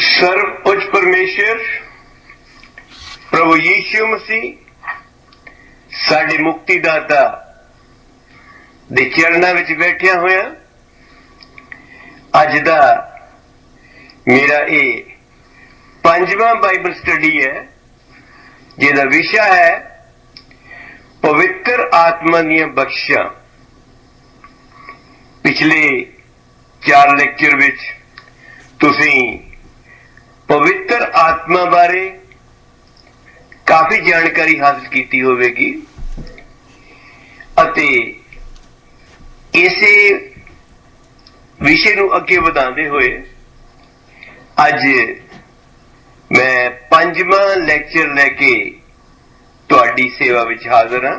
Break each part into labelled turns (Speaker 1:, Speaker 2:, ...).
Speaker 1: सर्व उच्च परमेश्वर प्रभु यीशु मसीह साडे मुक्तिदाता दे चरणों विच बैठिया होया अज दा मेरा ये 5वां बाइबल स्टडी है जिहदा विषय है पवित्र आत्मा दीयां बख्शिशां। पिछले 4 लेक्चर विच तुसीं पवित्र आत्मा बारे काफी जानकारी हासिल की होगी अते इसे विषय नूं अगे वधांदे होए अज मैं 5वां लैक्चर लैके तुहाडी सेवा विच हाज़र हां।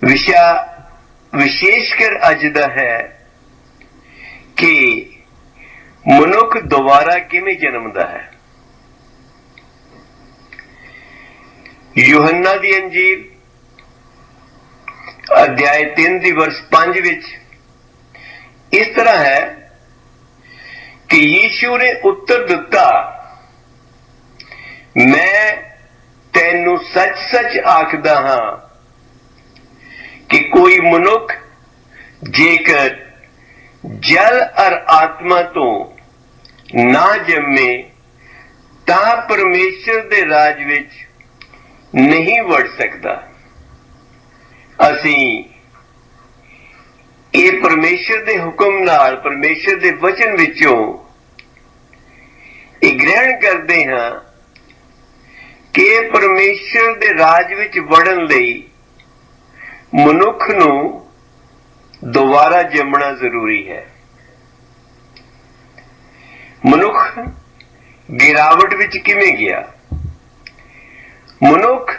Speaker 1: विषय विशेषकर अज दा है कि मनुख दोबारा किवें जन्मदा है। यूहन्ना दी अंजील अध्याय 3 दी वर्ष 5 विच इस तरह है कि यीशु ने उत्तर दिता, मैं तैनू सच सच आखदा हां कि कोई मनुख जेकर जल और आत्मा तो ना जम्मे तां परमेश्वर दे राज विच नहीं वड़ सकता। असीं ये परमेश्वर दे हुक्म नाल परमेश्वर दे वचन विचों ये ग्रहण करते हां कि परमेश्वर दे राज विच वड़न लई मनुख नूं दोबारा जमना जरूरी है। मनुख गिरावट विच किवें गया? मनुख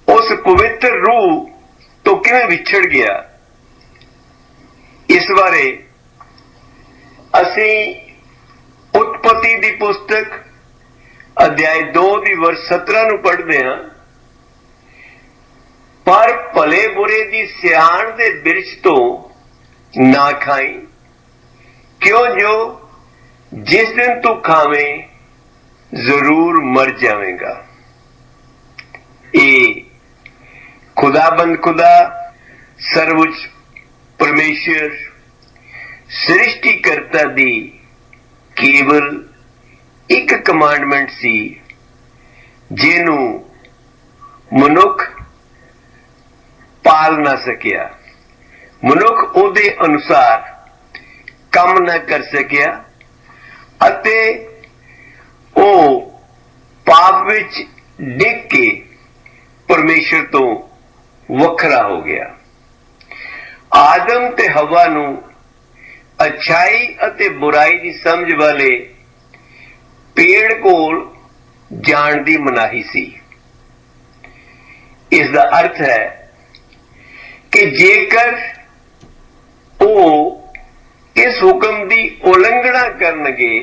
Speaker 1: उस पवित्र रूह तो किवें विछड़ गया? इस बारे असीं उत्पत्ति दी पुस्तक अध्याय 2 दी वर्ष 17 नूं पढ़दे हां। पर भले बुरे दी सियाण दे बिरछ तो ना खाई, क्यों जो जिस दिन तू खावें जरूर मर जावेगा। ये खुदाबंद खुदा सर्वोच्च परमेश्वर सृष्टिकर्ता दी केवल एक कमांडमेंट सी जिनू मनुख पाल ना सकिया। मनुख उहदे अनुसार काम ना कर सकिया अते ओ पाप विच डिग के परमेश्वर तो वखरा हो गया। आदम ते हवा नूं अच्छाई अते बुराई दी समझ वाले पेड़ कोल जाण दी मनाही सी। इसदा अर्थ है कि जेकर वो इस हुक्म दी उलंघना करनगे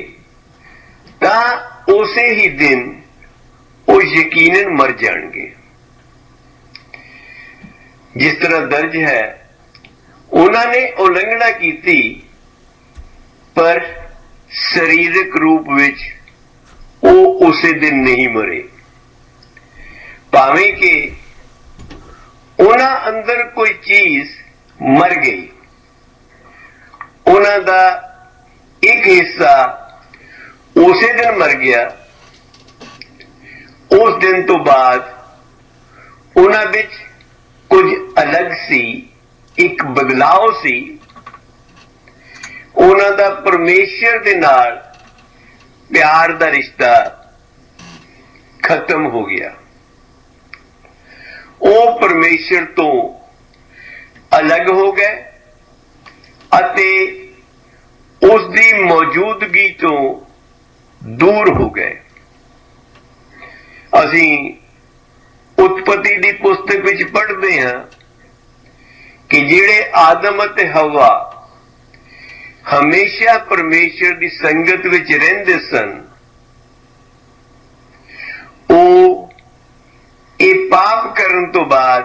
Speaker 1: तां उसे ही दिन वो यकीनन मर जाएंगे। जिस तरह दर्ज है उन्होंने उलंघना की थी पर शरीरक रूप विच वो उसे दिन नहीं मरे, भावें कि उन्हां अंदर कोई चीज मर गई। उन्हां दा एक हिस्सा उसे दिन मर गया। उस दिन तो बाद उन्हां विच कुछ अलग सी, एक बदलाव सी। उन्हां दा परमेश्वर दे नाल प्यार दा रिश्ता खत्म हो गया। वो परमेश्वर तो अलग हो गए अते उसकी मौजूदगी तो दूर हो गए। असीं उत्पत्ति दी पुस्तक विच पढ़ते हैं कि जिहड़े आदम अते हवा हमेशा परमेश्वर की संगत विच रहिंदे सन, वो ये पाप करन तो बाद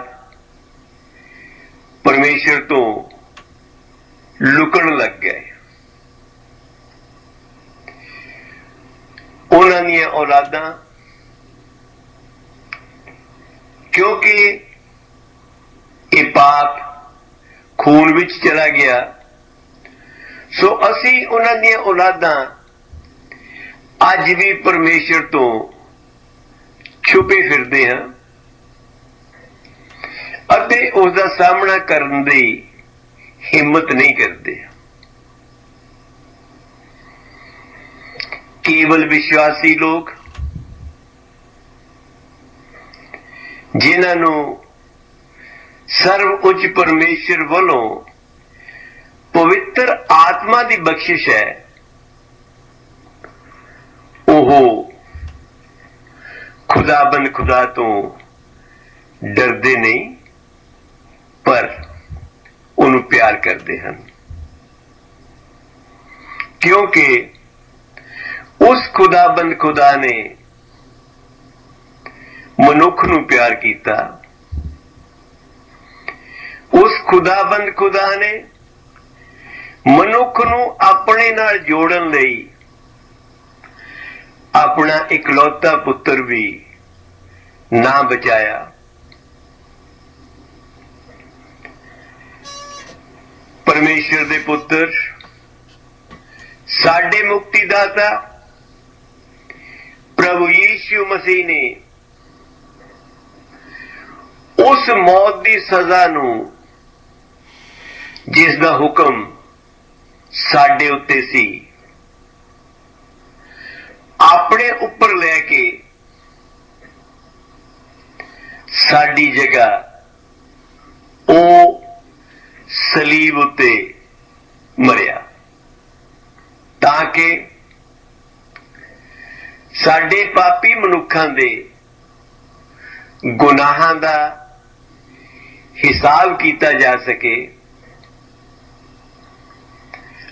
Speaker 1: परमेश्वर तो लुकण लग गए। ਦੀਆਂ ਔਲਾਦਾਂ, ਕਿਉਂਕਿ ਇਹ ਪਾਪ ਖੂਨ ਵਿੱਚ ਚਲਾ ਗਿਆ, ਸੋ ਅਸੀਂ ਉਹਨਾਂ ਦੀਆਂ ਔਲਾਦਾਂ ਅੱਜ ਵੀ ਪਰਮੇਸ਼ਰ ਤੋਂ ਛੁਪੇ ਫਿਰਦੇ ਹਾਂ ਅਤੇ ਉਸ ਦਾ ਸਾਹਮਣਾ ਕਰਨ ਦੀ ਹਿੰਮਤ ਨਹੀਂ ਕਰਦੇ। ਕੇਵਲ ਵਿਸ਼ਵਾਸੀ ਲੋਕ, ਜਿਨ੍ਹਾਂ ਨੂੰ ਸਰਵ ਉੱਚ ਪਰਮੇਸ਼ਰ ਵੱਲੋਂ ਪਵਿੱਤਰ ਆਤਮਾ ਦੀ ਬਖਸ਼ਿਸ਼ ਹੈ, ਉਹ ਖੁਦਾਬੰਦ ਖੁਦਾ ਤੋਂ ਡਰਦੇ ਨਹੀਂ, ਪਰ ਉਹਨੂੰ ਪਿਆਰ ਕਰਦੇ ਹਨ, ਕਿਉਂਕਿ ਉਸ ਖੁਦਾਬੰਦ ਖੁਦਾ ਨੇ ਮਨੁੱਖ ਨੂੰ ਪਿਆਰ ਕੀਤਾ। ਉਸ ਖੁਦਾਬੰਦ ਖੁਦਾ ਨੇ ਮਨੁੱਖ ਨੂੰ ਆਪਣੇ ਨਾਲ ਜੋੜਨ ਲਈ ਆਪਣਾ ਇਕਲੌਤਾ ਪੁੱਤਰ ਵੀ ਨਾ ਬਚਾਇਆ। ਪਰਮੇਸ਼ਰ ਦੇ ਪੁੱਤਰ, ਸਾਡੇ ਮੁਕਤੀਦਾਤਾ ਪ੍ਰਭੂ ਯੀਸ਼ੂ ਮਸੀਹ ਨੇ ਉਸ ਮੌਤ ਦੀ ਸਜ਼ਾ ਨੂੰ, ਜਿਸ ਦਾ ਹੁਕਮ ਸਾਡੇ ਉੱਤੇ ਸੀ, ਆਪਣੇ ਉੱਪਰ ਲੈ ਕੇ ਸਾਡੀ ਜਗ੍ਹਾ ਉਹ ਸਲੀਬ ਉੱਤੇ ਮਰਿਆ, ਤਾਂ ਕਿ ਸਾਡੇ ਪਾਪੀ ਮਨੁੱਖਾਂ ਦੇ ਗੁਨਾਹਾਂ ਦਾ ਹਿਸਾਬ ਕੀਤਾ ਜਾ ਸਕੇ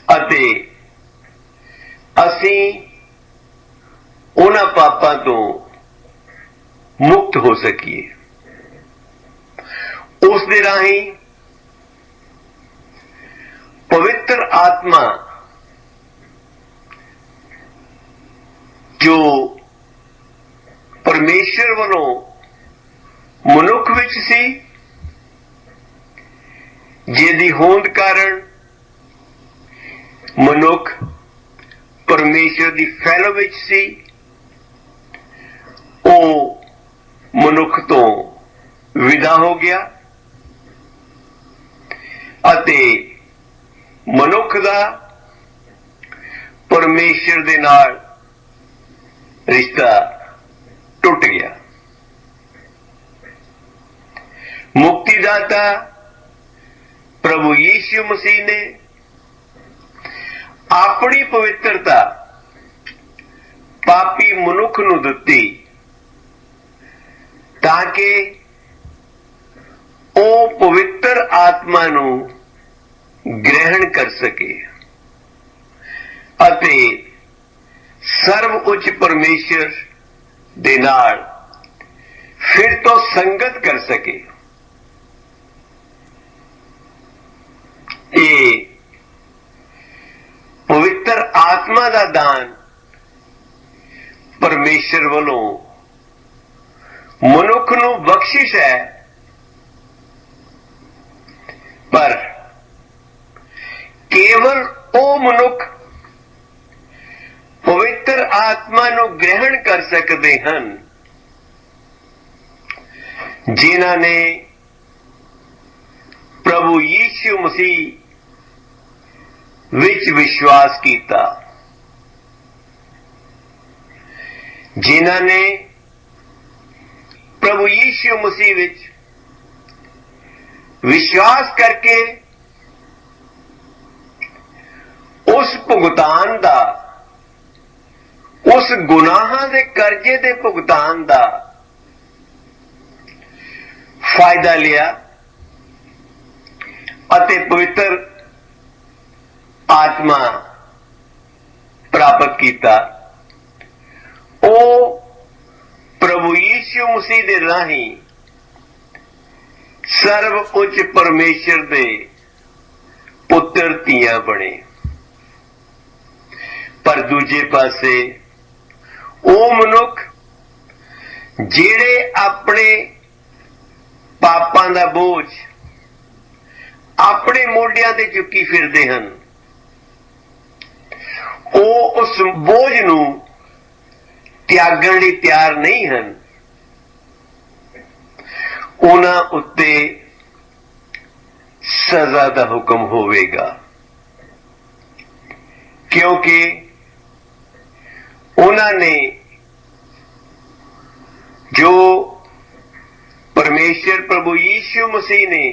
Speaker 1: ਅਤੇ ਅਸੀਂ ਉਹਨਾਂ ਪਾਪਾਂ ਤੋਂ ਮੁਕਤ ਹੋ ਸਕੀਏ। ਉਸ ਦੇ ਰਾਹੀਂ ਪਵਿੱਤਰ ਆਤਮਾ ਜੋ ਪਰਮੇਸ਼ਰ ਵੱਲੋਂ ਮਨੁੱਖ ਵਿੱਚ ਸੀ, ਜਿਹਦੀ ਹੋਂਦ ਕਾਰਨ ਮਨੁੱਖ ਪਰਮੇਸ਼ਰ ਦੀ ਫੈਲੋ ਵਿੱਚ ਸੀ, ਉਹ ਮਨੁੱਖ ਤੋਂ ਵਿਦਾ ਹੋ ਗਿਆ ਅਤੇ ਮਨੁੱਖ ਦਾ ਪਰਮੇਸ਼ਰ ਦੇ ਨਾਲ ਰਿਸ਼ਤਾ ਟੁੱਟ ਗਿਆ। ਮੁਕਤੀਦਾਤਾ ਪ੍ਰਭੂ ਯੀਸ਼ੂ ਮਸੀਹ ਨੇ ਆਪਣੀ ਪਵਿੱਤਰਤਾ ਪਾਪੀ ਮਨੁੱਖ ਨੂੰ ਦਿੱਤੀ, ਤਾਂ ਕਿ ਉਹ ਪਵਿੱਤਰ ਆਤਮਾ ਨੂੰ ਗ੍ਰਹਿਣ ਕਰ ਸਕੇ ਅਤੇ ਸਰਵ ਉੱਚ ਪਰਮੇਸ਼ਰ ਦੇ ਨਾਲ ਫਿਰ ਤੋਂ ਸੰਗਤ ਕਰ ਸਕੇ। ਇਹ ਪਵਿੱਤਰ ਆਤਮਾ ਦਾ ਦਾਨ ਪਰਮੇਸ਼ਰ ਵੱਲੋਂ ਮਨੁੱਖ ਨੂੰ ਬਖਸ਼ਿਸ਼ ਹੈ, ਪਰ ਕੇਵਲ ਉਹ ਮਨੁੱਖ ਪਵਿੱਤਰ ਆਤਮਾ ਨੂੰ ਗ੍ਰਹਿਣ ਕਰ ਸਕਦੇ ਹਨ ਜਿਨ੍ਹਾਂ ਨੇ ਪ੍ਰਭੂ ਯੀਸ਼ੂ ਮਸੀਹ ਵਿੱਚ ਵਿਸ਼ਵਾਸ ਕੀਤਾ, ਜਿਨ੍ਹਾਂ ਨੇ ਪ੍ਰਭੂ ਯੀਸ਼ੂ ਮਸੀਹ ਵਿੱਚ ਵਿਸ਼ਵਾਸ ਕਰਕੇ ਉਸ ਭੁਗਤਾਨ ਦਾ, ਉਸ ਗੁਨਾਹਾਂ ਦੇ ਕਰਜ਼ੇ ਦੇ ਭੁਗਤਾਨ ਦਾ ਫਾਇਦਾ ਲਿਆ ਅਤੇ ਪਵਿੱਤਰ ਆਤਮਾ ਪ੍ਰਾਪਤ ਕੀਤਾ। ਉਹ ਪ੍ਰਭੂ ਯੀਸ਼ੂ ਮਸੀਹ ਦੇ ਰਾਹੀਂ ਸਰਵ ਉੱਚ ਪਰਮੇਸ਼ਰ ਦੇ ਪੁੱਤਰ ਧੀਆਂ ਬਣੇ, ਪਰ ਦੂਜੇ ਪਾਸੇ ਉਹ ਮਨੁੱਖ ਜਿਹੜੇ ਆਪਣੇ ਪਾਪਾਂ ਦਾ ਬੋਝ ਆਪਣੇ ਮੋਢਿਆਂ ਤੇ ਚੁੱਕੀ ਫਿਰਦੇ ਹਨ, ਉਹ ਉਸ ਬੋਝ ਨੂੰ ਤਿਆਗਣ ਲਈ ਤਿਆਰ ਨਹੀਂ ਹਨ। ਉਹਨਾਂ ਉੱਤੇ ਸਜ਼ਾ ਦਾ ਹੁਕਮ ਹੋਵੇਗਾ, ਕਿਉਂਕਿ ਉਹਨਾਂ ਨੇ ਜੋ ਪਰਮੇਸ਼ਰ ਪ੍ਰਭੂ ਯੀਸ਼ੂ ਮਸੀਹ ਨੇ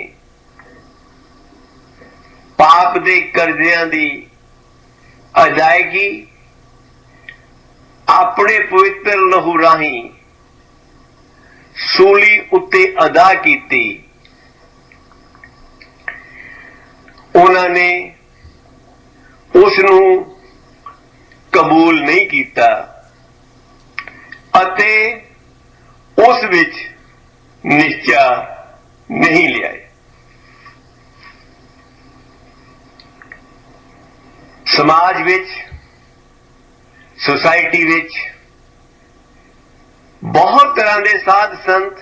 Speaker 1: ਪਾਪ ਦੇ ਕਰਜ਼ਿਆਂ ਦੀ ਅਦਾਇਗੀ ਆਪਣੇ ਪਵਿੱਤਰ ਲਹੂ ਰਾਹੀਂ ਸੂਲੀ ਉੱਤੇ ਅਦਾ ਕੀਤੀ, ਉਹਨਾਂ ਨੇ ਉਸ ਨੂੰ ਕਬੂਲ ਨਹੀਂ ਕੀਤਾ ਅਤੇ ਉਸ ਵਿੱਚ ਨਿਸ਼ਚਾ ਨਹੀਂ ਲਿਆਏ। ਸਮਾਜ ਵਿੱਚ, ਸੁਸਾਇਟੀ ਵਿੱਚ ਬਹੁਤ ਤਰ੍ਹਾਂ ਦੇ ਸਾਧ ਸੰਤ,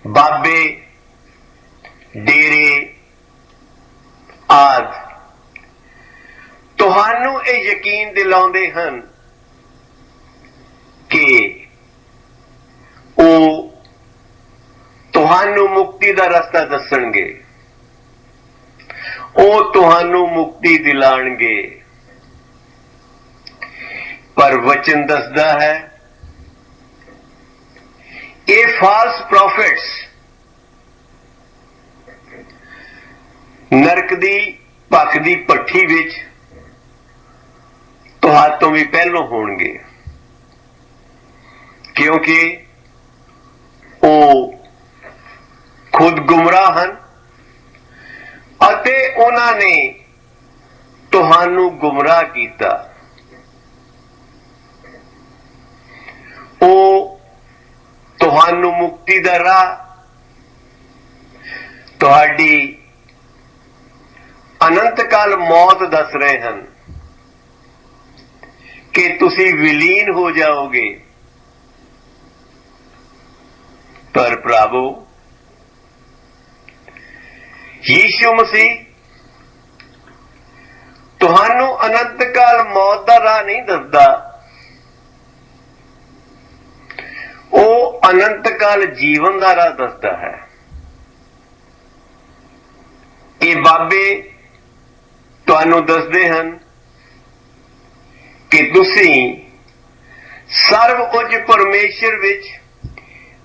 Speaker 1: ਬਾਬੇ, ਡੇਰੇ ਆਦਿ ਤੁਹਾਨੂੰ ਇਹ ਯਕੀਨ ਦਿਲਾਉਂਦੇ ਹਨ ਕਿ ਉਹ ਤੁਹਾਨੂੰ ਮੁਕਤੀ ਦਾ ਰਸਤਾ ਦੱਸਣਗੇ, ਉਹ ਤੁਹਾਨੂੰ ਮੁਕਤੀ ਦਿਲਾਣਗੇ। ਪਰ ਵਚਨ ਦੱਸਦਾ ਹੈ ਇਹ ਫਾਲਸ ਪ੍ਰੋਫਿਟਸ ਨਰਕ ਦੀ ਭੱਖ ਦੀ ਭੱਠੀ ਵਿੱਚ ਤੁਹਾਤੋਂ ਵੀ ਪਹਿਲੋਂ ਹੋਣਗੇ, ਕਿਉਂਕਿ ਉਹ ਖੁਦ ਗੁੰਮਰਾਹ ਹਨ ਅਤੇ ਉਹਨਾਂ ਨੇ ਤੁਹਾਨੂੰ ਗੁੰਮਰਾਹ ਕੀਤਾ। ਉਹ ਤੁਹਾਨੂੰ ਮੁਕਤੀ ਦਾ ਰਾਹ, ਤੁਹਾਡੀ ਅਨੰਤ ਕਾਲ ਮੌਤ ਦੱਸ ਰਹੇ ਹਨ ਕਿ ਤੁਸੀਂ ਵਿਲੀਨ ਹੋ ਜਾਓਗੇ। ਪਰ ਪ੍ਰਭੂ ਯੀਸ਼ੂ ਮਸੀਹ ਤੁਹਾਨੂੰ ਅਨੰਤ ਕਾਲ ਮੌਤ ਦਾ ਰਾਹ ਨਹੀਂ ਦੱਸਦਾ, ਉਹ ਅਨੰਤ ਕਾਲ ਜੀਵਨ ਦਾ ਰਾਹ ਦੱਸਦਾ ਹੈ। ਇਹ ਬਾਬੇ ਤੁਹਾਨੂੰ ਦੱਸਦੇ ਹਨ ਕਿ ਤੁਸੀਂ ਸਰਵ ਉੱਚ ਪਰਮੇਸ਼ਰ ਵਿੱਚ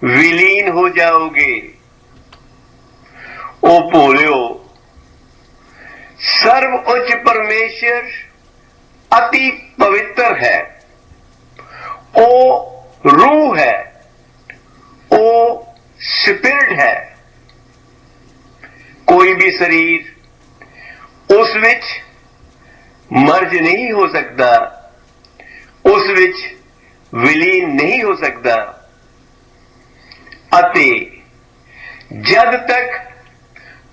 Speaker 1: ਵਿਲੀਨ ਹੋ ਜਾਓਗੇ। ਉਹ ਭੁੱਲਿਓ, ਸਰਵ ਉੱਚ ਪਰਮੇਸ਼ਰ ਅਤੀ ਪਵਿੱਤਰ ਹੈ, ਉਹ ਰੂਹ ਹੈ, ਉਹ ਸਪਿਰਿਟ ਹੈ। ਕੋਈ ਵੀ ਸਰੀਰ ਉਸ ਵਿੱਚ ਮਰਜ ਨਹੀਂ ਹੋ ਸਕਦਾ, ਉਸ ਵਿੱਚ ਵਿਲੀਨ ਨਹੀਂ ਹੋ ਸਕਦਾ ਅਤੇ ਜਦ ਤੱਕ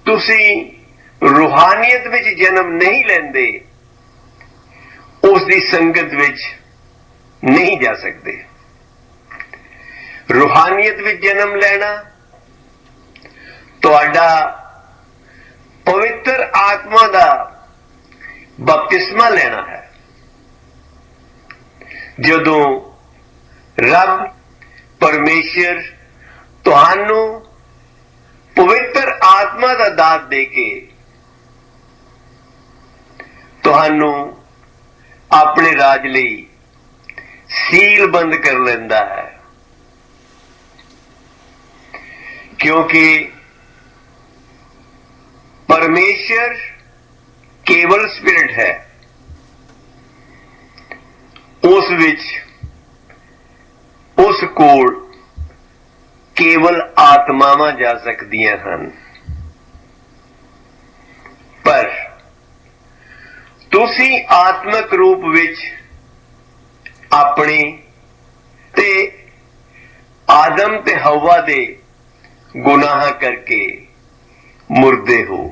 Speaker 1: ਤੁਸੀਂ ਰੂਹਾਨੀਅਤ ਵਿੱਚ ਜਨਮ ਨਹੀਂ ਲੈਂਦੇ ਉਸ ਦੀ ਸੰਗਤ ਵਿੱਚ ਨਹੀਂ ਜਾ ਸਕਦੇ। ਰੂਹਾਨੀਅਤ ਵਿੱਚ ਜਨਮ ਲੈਣਾ ਤੁਹਾਡਾ ਪਵਿੱਤਰ ਆਤਮਾ ਦਾ ਬਪਤਿਸਮਾ ਲੈਣਾ ਹੈ। ਜਦੋਂ ਰੱਬ ਪਰਮੇਸ਼ਰ ਤੁਹਾਨੂੰ ਪਵਿੱਤਰ ਆਤਮਾ ਦਾ ਦਾਤ ਦੇ ਕੇ ਤੁਹਾਨੂੰ ਆਪਣੇ ਰਾਜ ਲਈ ਸੀਲਬੰਦ ਕਰ ਲੈਂਦਾ ਹੈ, ਕਿਉਂਕਿ ਪਰਮੇਸ਼ਰ ਕੇਵਲ ਸਪਿਰਿਟ ਹੈ, ਉਸ ਵਿੱਚ ਉਸ ਕੋਲ ਕੇਵਲ ਆਤਮਾਵਾਂ ਜਾ ਸਕਦੀਆਂ ਹਨ। ਪਰ ਤੁਸੀਂ ਆਤਮਿਕ ਰੂਪ ਵਿੱਚ ਆਪਣੇ ਤੇ ਆਦਮ ਤੇ ਹਵਾ ਦੇ ਗੁਨਾਹਾਂ ਕਰਕੇ ਮੁਰਦੇ ਹੋ।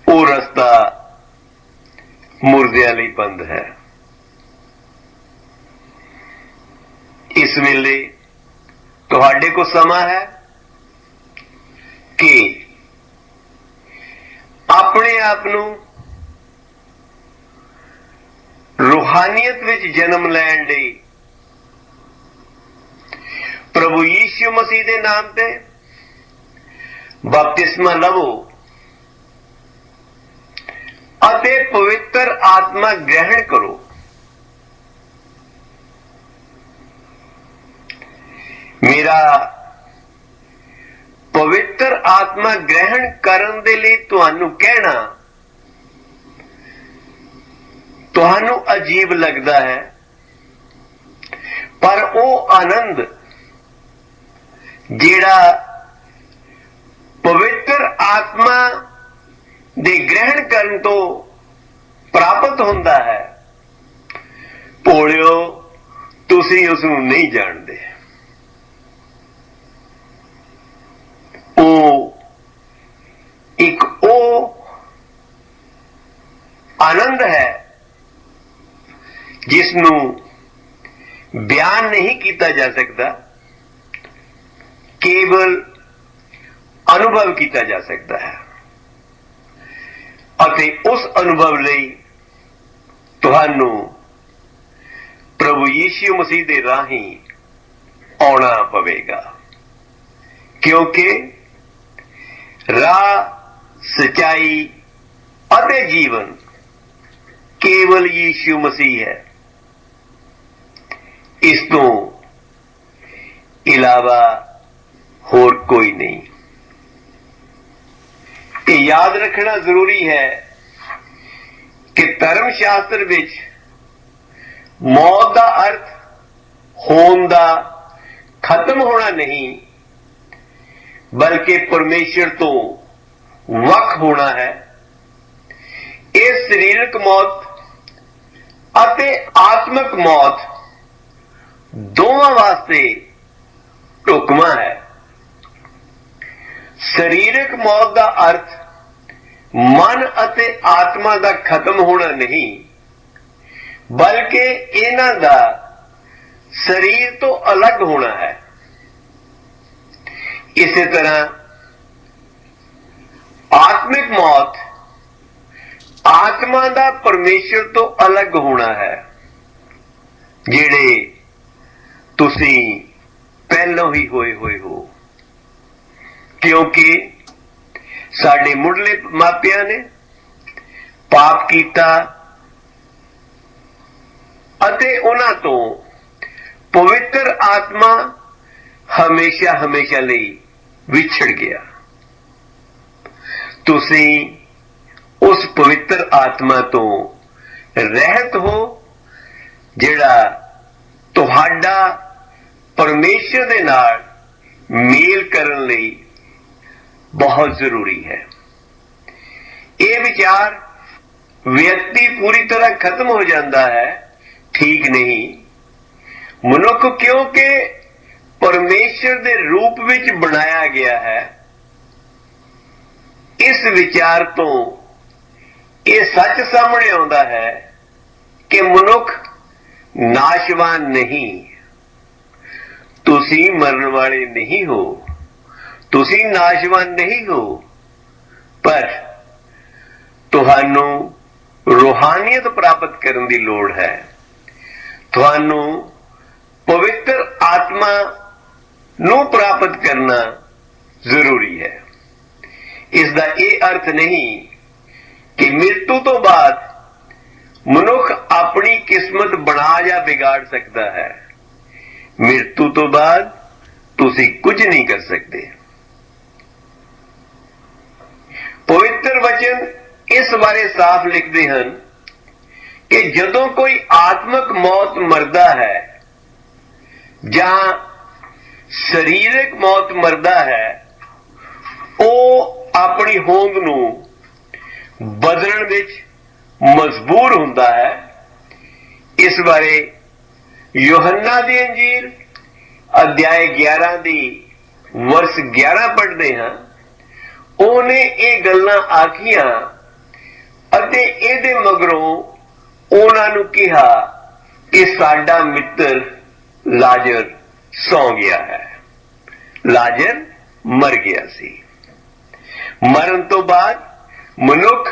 Speaker 1: ਉਹ ਰਸਤਾ ਮੁਰਦਿਆਂ ਲਈ ਬੰਦ ਹੈ। इस वेले तुहाडे को समा है कि अपने आप नूं रूहानियत विच जन्म लैण लई प्रभु यीशु मसीह दे नाम ते बपतिस्मा लवो अते पवित्र आत्मा ग्रहण करो। मेरा पवित्र आत्मा ग्रहण करन दे लई तुहानू कहना तुहानू अजीब लगदा है, पर वो आनंद जेड़ा पवित्र आत्मा दे ग्रहण करन तो प्राप्त हुंदा है, भोलिओ तुसीं उस नूं नहीं जाणदे। एक ओ आनंद है जिसनूं बयान नहीं किया जा सकता, केवल अनुभव किया जा सकता है। अते उस अनुभव लई तुहानू प्रभु यीशु मसीह दे राही आउणा पवेगा, क्योंकि राह, सच्चाई अते जीवन केवल यीशु मसीह है। इस तो इलावा होर कोई नहीं। ये याद रखना जरूरी है कि धर्म शास्त्र विच मौत का अर्थ होने का खत्म होना नहीं, बल्कि परमेश्वर तो वख होना है। इस शरीरक मौत अते आत्मक मौत दोवां वास्ते ढुकमा है। शरीरक मौत का अर्थ मन अते आत्मा का खत्म होना नहीं, बल्कि इन्हां दा शरीर तो अलग होना है। इसी तरह आत्मिक मौत आत्मा का परमेश्वर तो अलग होना है, जेड़े तुसी पहलों ही होए हुए हो, क्योंकि साडे मुढ़ले मापियां ने पाप कीता अते उन्हां तो पवित्र आत्मा हमेशा हमेशा लई विछड़ गया। तुसी उस पवित्र आत्मा तो रहत हो, जेड़ा तुहाडा परमेश्वर दे नाल मेल करन लई बहुत जरूरी है। ये विचार व्यक्ति पूरी तरह खत्म हो जाता है, ठीक नहीं। मनुख क्योंकि परमेश्वर दे रूप विच बनाया गया है, इस विचार तो यह सच सामने आता है कि मनुख नाशवान नहीं। तुसी मरन वाले नहीं हो, तुसी नाशवान नहीं हो, पर तुहानू रूहानियत प्राप्त करने की लोड़ है। तुहानू पवित्र आत्मा नू प्राप्त करना जरूरी है। इसका यह अर्थ नहीं कि मृत्यु तो बाद मनुख अपनी किस्मत बना या बिगाड़ सकता है। मृत्यु तो बाद तुसी कुछ नहीं कर सकते। पवित्र वचन इस बारे साफ लिखते हैं कि जदों कोई आत्मक मौत मरदा है जहां शरीरक मौत मरदा है, वो अपनी होंद नू बदलण विच मजबूर हुंदा है। इस बारे यूहन्ना दी अंजील अध्याय 11 दी वर्ष 11 पढ़ते हैं। ओने ये गल्लां आखियां अते इहदे मगरों उन्हां नूं कहा कि साडा मित्र लाजर ਸੌਂ ਗਿਆ ਹੈ। ਲਾਜ਼ਰ ਮਰ ਗਿਆ ਸੀ। ਮਰਨ ਤੋਂ ਬਾਅਦ ਮਨੁੱਖ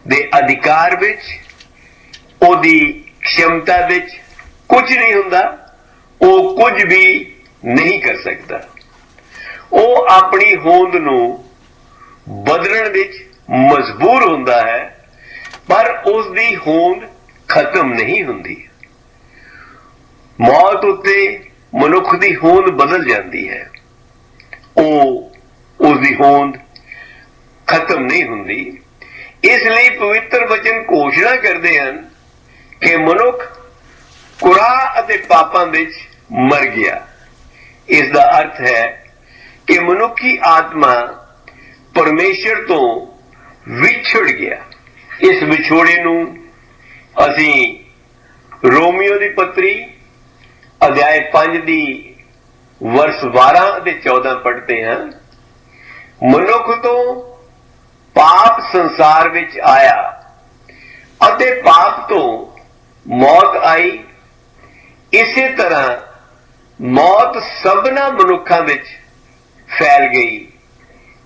Speaker 1: ਦੇ ਅਧਿਕਾਰ ਵਿੱਚ, ਉਹਦੀ ਖਿਮਤਾ ਵਿੱਚ ਕੁਝ ਨਹੀਂ ਹੁੰਦਾ। ਉਹ ਕੁਝ ਵੀ ਨਹੀਂ ਕਰ ਸਕਦਾ। ਉਹ ਆਪਣੀ ਹੋਂਦ ਨੂੰ ਬਦਲਣ ਵਿੱਚ ਮਜਬੂਰ ਹੁੰਦਾ ਹੈ, ਪਰ ਉਸ ਦੀ ਹੋਂਦ ਖਤਮ ਨਹੀਂ ਹੁੰਦੀ। ਮੌਤ ਉੱਤੇ ਮਨੁੱਖ ਦੀ ਹੋਂਦ ਬਦਲ ਜਾਂਦੀ ਹੈ। ਉਸ ਦੀ ਹੋਂਦ ਖਤਮ ਨਹੀਂ ਹੁੰਦੀ। ਇਸ ਲਈ ਪਵਿੱਤਰ ਵਚਨ ਘੋਸ਼ਣਾ ਕਰਦੇ ਹਨ ਕਿ ਮਨੁੱਖ ਕੁਰਾਹ ਅਤੇ ਪਾਪਾਂ ਵਿੱਚ ਮਰ ਗਿਆ। ਇਸ ਦਾ ਅਰਥ ਹੈ ਕਿ ਮਨੁੱਖੀ ਆਤਮਾ ਪਰਮੇਸ਼ਰ ਤੋਂ ਵਿਛੜ ਗਿਆ। ਇਸ ਵਿਛੋੜੇ ਨੂੰ ਅਸੀਂ ਰੋਮੀਓ ਦੀ ਪੱਤਰੀ ਅਧਿਆਇ 5 ਦੀ ਵਰਸ 12 ਅਤੇ 14 ਪੜ੍ਹਦੇ ਹਾਂ। ਮਨੁੱਖ ਤੋਂ ਪਾਪ ਸੰਸਾਰ ਵਿੱਚ ਆਇਆ ਅਤੇ ਪਾਪ ਤੋਂ ਮੌਤ ਆਈ। ਇਸੇ ਤਰ੍ਹਾਂ ਮੌਤ ਸਭਨਾ ਮਨੁੱਖਾਂ ਵਿੱਚ ਫੈਲ ਗਈ,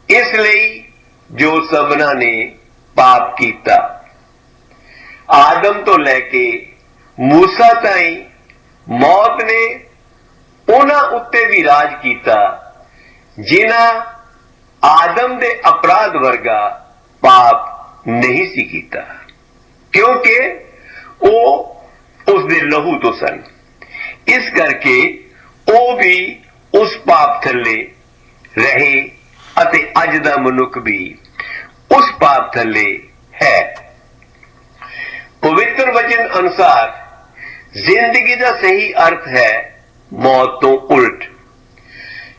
Speaker 1: ਇਸ ਲਈ ਜੋ ਸਭਨਾ ਨੇ ਪਾਪ ਕੀਤਾ। ਆਦਮ ਤੋਂ ਲੈ ਕੇ ਮੂਸਾ ਤਾਈਂ ਮੌਤ ਨੇ ਉਹਨਾਂ ਉੱਤੇ ਵੀ ਰਾਜ ਕੀਤਾ ਜਿਨ੍ਹਾਂ ਆਦਮ ਦੇ ਅਪਰਾਧ ਵਰਗਾ ਪਾਪ ਨਹੀਂ ਸੀ ਕੀਤਾ, ਕਿਉਂਕਿ ਉਹ ਉਸ ਦੇ ਲਹੂ ਤੋਂ ਸਨ। ਇਸ ਕਰਕੇ ਉਹ ਵੀ ਉਸ ਪਾਪ ਥੱਲੇ ਰਹੇ ਅਤੇ ਅੱਜ ਦਾ ਮਨੁੱਖ ਵੀ ਉਸ ਪਾਪ ਥੱਲੇ ਹੈ। ਪਵਿੱਤਰ ਵਚਨ ਅਨੁਸਾਰ ਜ਼ਿੰਦਗੀ ਦਾ ਸਹੀ ਅਰਥ ਹੈ ਮੌਤ ਤੋਂ ਉਲਟ।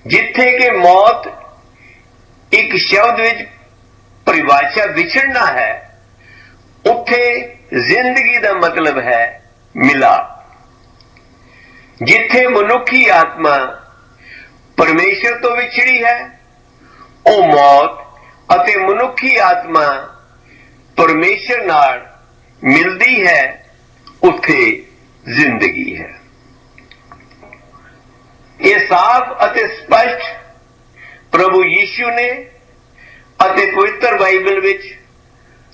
Speaker 1: ਜਿੱਥੇ ਕਿ ਮੌਤ ਇੱਕ ਸ਼ਬਦ ਵਿੱਚ ਪਰਿਭਾਸ਼ਾ ਵਿਛੜਨਾ ਹੈ, ਉੱਥੇ ਜ਼ਿੰਦਗੀ ਦਾ ਮਤਲਬ ਹੈ ਮਿਲਾਪ। ਜਿੱਥੇ ਮਨੁੱਖੀ ਆਤਮਾ ਪਰਮੇਸ਼ਰ ਤੋਂ ਵਿਛੜੀ ਹੈ, ਉਹ ਮੌਤ ਅਤੇ ਮਨੁੱਖੀ ਆਤਮਾ ਪਰਮੇਸ਼ਰ ਨਾਲ ਮਿਲਦੀ ਹੈ, ਉੱਥੇ ਜ਼ਿੰਦਗੀ ਹੈ। ਇਹ ਸਾਫ਼ ਅਤੇ ਸਪਸ਼ਟ ਪ੍ਰਭੂ ਯੀਸ਼ੂ ਨੇ ਅਤੇ ਪਵਿੱਤਰ ਬਾਈਬਲ ਵਿੱਚ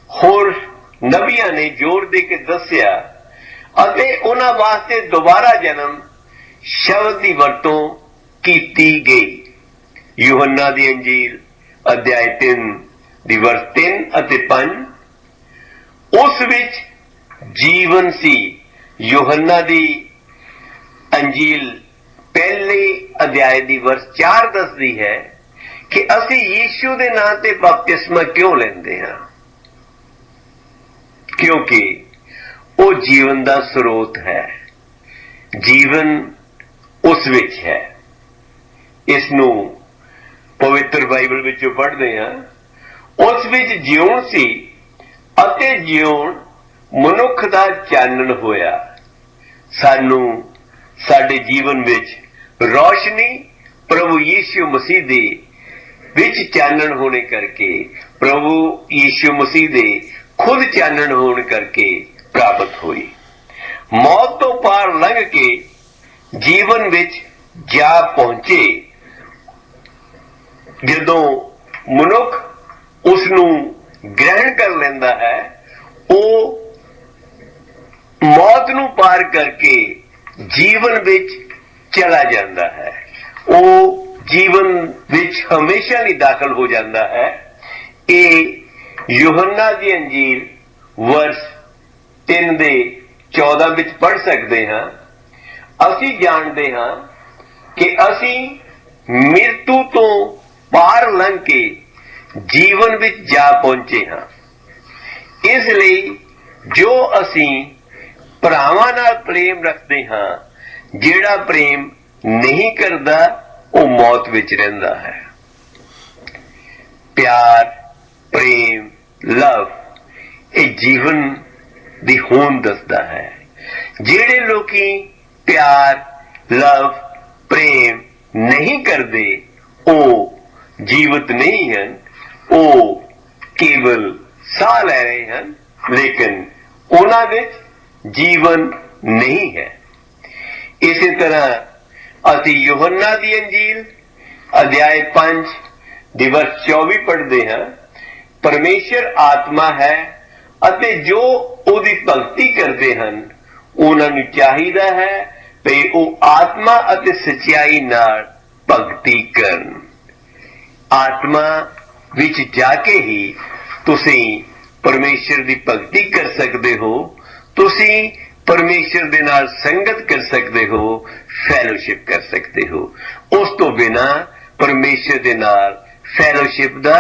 Speaker 1: ਹੋਰ ਨਬੀਆਂ ਨੇ ਜ਼ੋਰ ਦੇ ਕੇ ਦੱਸਿਆ ਅਤੇ ਉਹਨਾਂ ਵਾਸਤੇ ਦੁਬਾਰਾ ਜਨਮ ਸ਼ਬਦ ਦੀ ਵਰਤੋਂ ਕੀਤੀ ਗਈ। ਯੂਹੰਨਾ ਦੀ ਅੰਜੀਲ ਅਧਿਆਇ 3 ਦੀ ਵਰਸ 3 ਅਤੇ 5। ਉਸ ਵਿੱਚ ਜੀਵਨ ਸੀ। ਯੂਹੰਨਾ ਦੀ ਅੰਜੀਲ ਪਹਿਲੇ ਅਧਿਆਇ ਦੀ ਵਰਸ 4 ਦੱਸਦੀ ਹੈ ਕਿ ਅਸੀਂ ਯੀਸ਼ੂ ਦੇ ਨਾਂ ਤੇ ਬਪਤਿਸਮਾ ਕਿਉਂ ਲੈਂਦੇ ਹਾਂ, ਕਿਉਂਕਿ ਉਹ ਜੀਵਨ ਦਾ ਸਰੋਤ ਹੈ। ਜੀਵਨ ਉਸ ਵਿੱਚ ਹੈ। ਇਸ ਨੂੰ ਪਵਿੱਤਰ ਬਾਈਬਲ ਵਿੱਚੋਂ ਪੜ੍ਹਦੇ ਹਾਂ। ਉਸ ਵਿੱਚ ਜਿਉਣ ਸੀ ਅਤੇ ਜਿਉਣ ਮਨੁੱਖ ਦਾ ਚਾਨਣ ਹੋਇਆ। ਸਾਨੂੰ ਸਾਡੇ ਜੀਵਨ ਵਿੱਚ ਰੌਸ਼ਨੀ ਪ੍ਰਭੂ ਯੀਸ਼ੂ ਮਸੀਹ ਦੇ ਵਿੱਚ ਚਾਨਣ ਹੋਣੇ ਕਰਕੇ, ਪ੍ਰਭੂ ਯੀਸ਼ੂ ਮਸੀਹ ਦੇ ਖੁਦ ਚਾਨਣ ਹੋਣ ਕਰਕੇ ਪ੍ਰਾਪਤ ਹੋਈ। ਮੌਤ ਤੋਂ ਪਾਰ ਲੰਘ ਕੇ ਜੀਵਨ ਵਿੱਚ ਜਾ ਪਹੁੰਚੇ। ਜਦੋਂ ਮਨੁੱਖ ਉਸ ਨੂੰ ਗ੍ਰਹਿਣ ਕਰ ਲੈਂਦਾ ਹੈ, ਉਹ ਮੌਤ ਨੂੰ ਪਾਰ ਕਰਕੇ ਜੀਵਨ ਵਿੱਚ ਚਲਾ ਜਾਂਦਾ ਹੈ। ਉਹ ਜੀਵਨ ਵਿੱਚ ਹਮੇਸ਼ਾ ਲਈ ਦਾਖਲ ਹੋ ਜਾਂਦਾ ਹੈ। ਇਹ ਯੂਹੰਨਾ ਦੀ ਅੰਜੀਲ ਵਰਸ 3 ਦੇ 14 ਵਿੱਚ ਪੜ੍ਹ ਸਕਦੇ ਹਾਂ। ਅਸੀਂ ਜਾਣਦੇ ਹਾਂ ਕਿ ਅਸੀਂ ਮ੍ਰਿਤੂ ਤੋਂ ਪਾਰ ਲੰਘ ਕੇ ਜੀਵਨ ਵਿੱਚ ਜਾ ਪਹੁੰਚੇ ਹਾਂ। ਇਸ ਲਈ ਜੋ ਅਸੀਂ ਭਰਾਵਾਂ ਨਾਲ ਪ੍ਰੇਮ ਰੱਖਦੇ ਹਾਂ, ਜਿਹੜਾ ਪ੍ਰੇਮ ਨਹੀਂ ਕਰਦਾ ਉਹ ਮੌਤ ਵਿੱਚ ਰਹਿੰਦਾ ਹੈ। ਪਿਆਰ, ਪ੍ਰੇਮ, ਲਵ ਇਹ ਜੀਵਨ ਦੀ ਹੋਂਦ ਦੱਸਦਾ ਹੈ। ਜਿਹੜੇ ਲੋਕੀ ਪਿਆਰ, ਲਵ, ਪ੍ਰੇਮ ਨਹੀਂ ਕਰਦੇ ਉਹ ਜੀਵਤ ਨਹੀਂ ਹਨ। ਉਹ ਕੇਵਲ ਸਾਹ ਲੈ ਰਹੇ ਹਨ, ਲੇਕਿਨ ਉਹਨਾਂ ਵਿੱਚ ਜੀਵਨ ਨਹੀਂ ਹੈ। ਇਸੇ ਤਰ੍ਹਾਂ ਅਸੀਂ ਯੋਹੰਨਾ ਦੀ ਅੰਜੀਲ ਅਧਿਆਇ 5 ਦੀ ਵਰਸ 24 ਪੜ੍ਹਦੇ ਹਾਂ। ਪਰਮੇਸ਼ਰ ਆਤਮਾ ਹੈ ਅਤੇ ਜੋ ਉਹਦੀ ਭਗਤੀ ਕਰਦੇ ਹਨ ਉਹਨਾਂ ਨੂੰ ਚਾਹੀਦਾ ਹੈ ਕਿ ਉਹ ਆਤਮਾ ਅਤੇ ਸੱਚਾਈ ਨਾਲ ਭਗਤੀ ਕਰਨ। ਆਤਮਾ ਵਿੱਚ ਜਾ ਕੇ ਹੀ ਤੁਸੀਂ ਪਰਮੇਸ਼ਰ ਦੀ ਭਗਤੀ ਕਰ ਸਕਦੇ ਹੋ, ਤੁਸੀਂ ਪਰਮੇਸ਼ਰ ਦੇ ਨਾਲ ਸੰਗਤ ਕਰ ਸਕਦੇ ਹੋ, ਫੈਲੋਸ਼ਿਪ ਕਰ ਸਕਦੇ ਹੋ। ਉਸ ਤੋਂ ਬਿਨਾਂ ਪਰਮੇਸ਼ਰ ਦੇ ਨਾਲ ਫੈਲੋਸ਼ਿਪ ਦਾ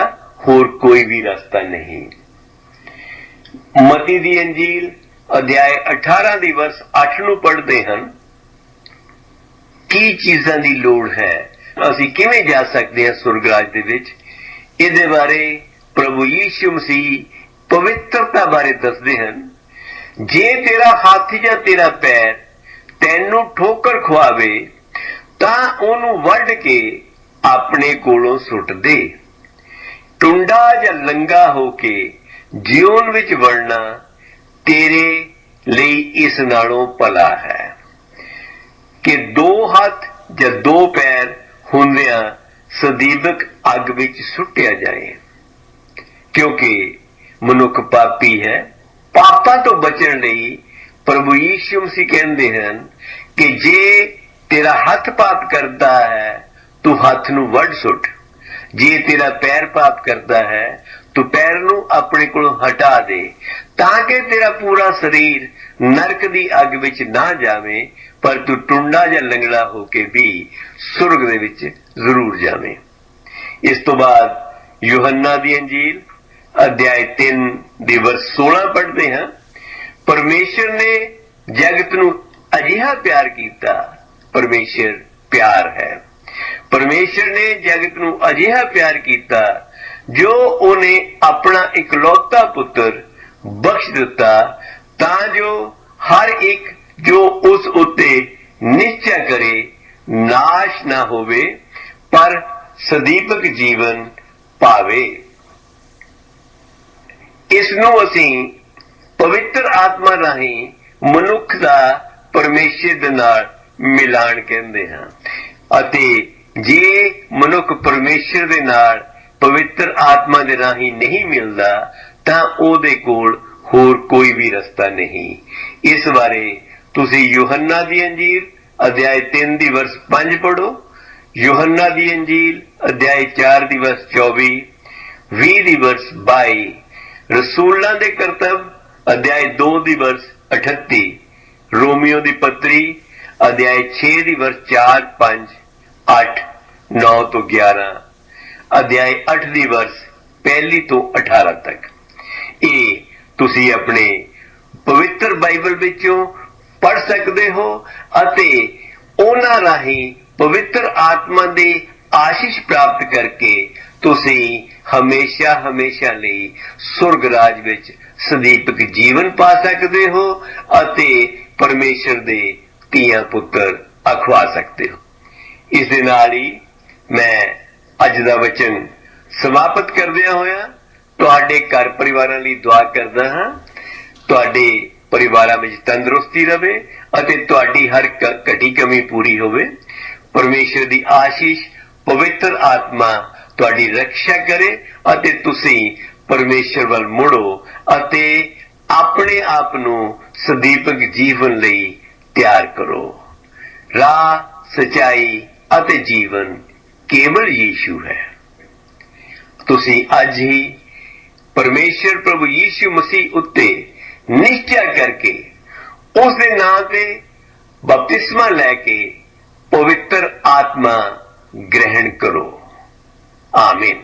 Speaker 1: ਹੋਰ ਕੋਈ ਵੀ ਰਸਤਾ ਨਹੀਂ। ਮਤੀ ਦੀ ਅੰਜੀਲ ਅਧਿਆਇ 18 ਦੀ ਵਰਸ 8 ਨੂੰ ਪੜ੍ਹਦੇ ਹਨ। ਕੀ ਚੀਜ਼ਾਂ ਦੀ ਲੋੜ ਹੈ, ਅਸੀਂ ਕਿਵੇਂ ਜਾ ਸਕਦੇ ਹਾਂ ਸੁਰਗ ਰਾਜ ਦੇ ਵਿੱਚ, ਇਹਦੇ ਬਾਰੇ ਪ੍ਰਭੂ ਯੀਸ਼ੂ ਮਸੀਹ ਪਵਿੱਤਰਤਾ ਬਾਰੇ ਦੱਸਦੇ ਹਨ। ਜੇ ਤੇਰਾ ਹੱਥ ਜਾਂ ਤੇਰਾ ਪੈਰ ਤੈਨੂੰ ਠੋਕਰ ਖਵਾਵੇ ਤਾਂ ਉਹਨੂੰ ਵੱਢ ਕੇ ਆਪਣੇ ਕੋਲੋਂ ਸੁੱਟ ਦੇ। ਟੁੰਡਾ ਜਾਂ ਲੰਗਾ ਹੋ ਕੇ ਜਿਉਣ ਵਿੱਚ ਵੜਨਾ ਤੇਰੇ ਲਈ ਇਸ ਨਾਲੋਂ ਭਲਾ ਹੈ ਕਿ 2 ਹੱਥ ਜਾਂ 2 ਪੈਰ ਹੁੰਦਿਆਂ ਸਦੀਵਕ ਅੱਗ ਵਿੱਚ ਸੁੱਟਿਆ ਜਾਏ, ਕਿਉਂਕਿ ਮਨੁੱਖ ਪਾਪੀ ਹੈ। ਪਾਪਾਂ ਤੋਂ ਬਚਣ ਲਈ ਪ੍ਰਭੂ ਯੀਸ਼ੂ ਮਸੀਹ ਕਹਿੰਦੇ ਹਨ ਕਿ ਜੇ ਤੇਰਾ ਹੱਥ ਪਾਪ ਕਰਦਾ ਹੈ ਤੂੰ ਹੱਥ ਨੂੰ ਵੱਢ ਸੁੱਟ, ਜੇ ਤੇਰਾ ਪੈਰ ਪਾਪ ਕਰਦਾ ਹੈ ਤੂੰ ਪੈਰ ਨੂੰ ਆਪਣੇ ਕੋਲੋਂ ਹਟਾ ਦੇ, ਤਾਂ ਕਿ ਤੇਰਾ ਪੂਰਾ ਸਰੀਰ ਨਰਕ ਦੀ ਅੱਗ ਵਿੱਚ ਨਾ ਜਾਵੇ, ਪਰ ਤੂੰ ਟੁੰਡਾ ਜਾਂ ਲੰਗੜਾ ਹੋ ਕੇ ਵੀ ਸੁਰਗ ਦੇ ਵਿੱਚ ਜ਼ਰੂਰ ਜਾਵੇਂ। ਇਸ ਤੋਂ ਬਾਅਦ ਯੋਹੰਨਾ ਦੀ ਅੰਜੀਲ ਅਧਿਆਇ 3 ਦੀ ਵਰਸ 16 ਪੜ੍ਹਦੇ ਹਾਂ। ਪਰਮੇਸ਼ਰ ਨੇ ਜਗਤ ਨੂੰ ਅਜਿਹਾ ਪਿਆਰ ਕੀਤਾ, ਪਰਮੇਸ਼ਰ ਪਿਆਰ ਹੈ। ਪਰਮੇਸ਼ਰ ਨੇ ਜਗਤ ਨੂੰ ਅਜਿਹਾ ਪਿਆਰ ਕੀਤਾ ਜੋ ਉਹਨੇ ਆਪਣਾ ਇਕਲੌਤਾ ਪੁੱਤਰ ਬਖਸ਼ ਦਿੱਤਾ, ਤਾਂ ਜੋ ਹਰ ਇੱਕ ਜੋ ਉਸ ਉੱਤੇ ਨਿਸ਼ਚੈ ਕਰੇ ਨਾਸ਼ ਨਾ ਹੋਵੇ ਪਰ ਸਦੀਵਕ ਜੀਵਨ ਪਾਵੇ। ਇਸ ਨੂੰ ਅਸੀਂ ਪਵਿੱਤਰ ਆਤਮਾ ਰਾਹੀਂ ਮਨੁੱਖ ਦਾ ਪਰਮੇਸ਼ਰ ਦੇ ਨਾਲ ਮਿਲਾਨ ਕਹਿੰਦੇ ਹਾਂ। ਅਤੇ ਜੇ ਮਨੁੱਖ ਪਰਮੇਸ਼ਰ ਦੇ ਨਾਲ ਪਵਿੱਤਰ ਆਤਮਾ ਦੇ ਰਾਹੀਂ ਨਹੀਂ ਮਿਲਦਾ ਤਾਂ ਉਹਦੇ ਕੋਲ ਹੋਰ ਕੋਈ ਵੀ ਰਸਤਾ ਨਹੀਂ। ਇਸ ਬਾਰੇ ਤੁਸੀਂ ਯੋਹੰਨਾ ਦੀ ਅੰਜੀਲ ਅਧਿਆਇ 3 ਦੀ ਵਰਸ 5 ਪੜ੍ਹੋ, ਯੋਹੰਨਾ ਦੀ ਅੰਜੀਲ ਅਧਿਆਇ 4 ਦੀ ਵਰਸ 24, 20 ਦੀ ਵਰਸ 22, ਰਸੂਲਾਂ ਦੇ ਕਰਤੱਵ ਅਧਿਆਇ 2 ਦੀ ਵਰਸ 38, ਰੋਮੀਓ ਦੀ ਪੱਤਰੀ ਅਧਿਆਇ 6 ਦੀ ਵਰਸ 4, 5, 8, 9 ਤੋਂ 11, ਅਧਿਆਇ 8 ਦੀ ਵਰਸ 1 ਤੋਂ 18 ਤੱਕ। ਇਹ ਤੁਸੀਂ ਆਪਣੇ ਪਵਿੱਤਰ ਬਾਈਬਲ ਵਿੱਚੋਂ ਪੜ੍ਹ ਸਕਦੇ ਹੋ ਅਤੇ ਉਹਨਾਂ ਰਾਹੀਂ ਪਵਿੱਤਰ ਆਤਮਾ ਦੇ ਆਸ਼ੀਸ਼ ਪ੍ਰਾਪਤ ਕਰਕੇ ਤੁਸੀਂ ਹਮੇਸ਼ਾ ਹਮੇਸ਼ਾ ਲਈ ਸੁਰਗ ਰਾਜ ਵਿੱਚ ਸਦੀਵਕ ਜੀਵਨ ਪਾ ਸਕਦੇ ਹੋ ਅਤੇ ਪਰਮੇਸ਼ਰ ਦੇ ਧੀਆਂ ਪੁੱਤਰ ਅਖਵਾ ਸਕਦੇ ਹੋ। ਇਸ ਦੇ ਨਾਲ ਹੀ ਮੈਂ ਅੱਜ ਦਾ ਵਚਨ ਸਮਾਪਤ ਕਰਦਿਆਂ ਹੋਇਆ ਤੁਹਾਡੇ ਘਰ ਪਰਿਵਾਰਾਂ ਲਈ ਦੁਆ ਕਰਦਾ ਹਾਂ। ਤੁਹਾਡੇ ਪਰਿਵਾਰਾਂ ਵਿੱਚ ਤੰਦਰੁਸਤੀ ਰਵੇ ਅਤੇ ਤੁਹਾਡੀ ਹਰ ਘਟੀ ਕਮੀ ਪੂਰੀ ਹੋਵੇ। ਪਰਮੇਸ਼ਰ ਦੀ ਆਸ਼ੀਸ਼ ਪਵਿੱਤਰ ਆਤਮਾ ਤੁਹਾਡੀ ਰੱਖਿਆ ਕਰੇ ਅਤੇ ਤੁਸੀਂ ਪਰਮੇਸ਼ਰ ਵੱਲ ਮੁੜੋ ਅਤੇ ਆਪਣੇ ਆਪ ਨੂੰ ਸਦੀਵਕ ਜੀਵਨ ਲਈ ਤਿਆਰ ਕਰੋ। ਰਾਹ, ਸਚਾਈ ਅਤੇ ਜੀਵਨ ਕੇਵਲ ਯੀਸ਼ੂ ਹੈ। ਤੁਸੀਂ ਅੱਜ ਹੀ ਪਰਮੇਸ਼ਰ ਪ੍ਰਭੂ ਯੀਸ਼ੂ ਮਸੀਹ ਉੱਤੇ ਨਿਸ਼ਚੈ ਕਰਕੇ ਉਸ ਦੇ ਨਾਂ ਤੇ ਬਪਤਿਸਮਾ ਲੈ ਕੇ ਪਵਿੱਤਰ ਆਤਮਾ ਗ੍ਰਹਿਣ ਕਰੋ। ਆਮੀਨ।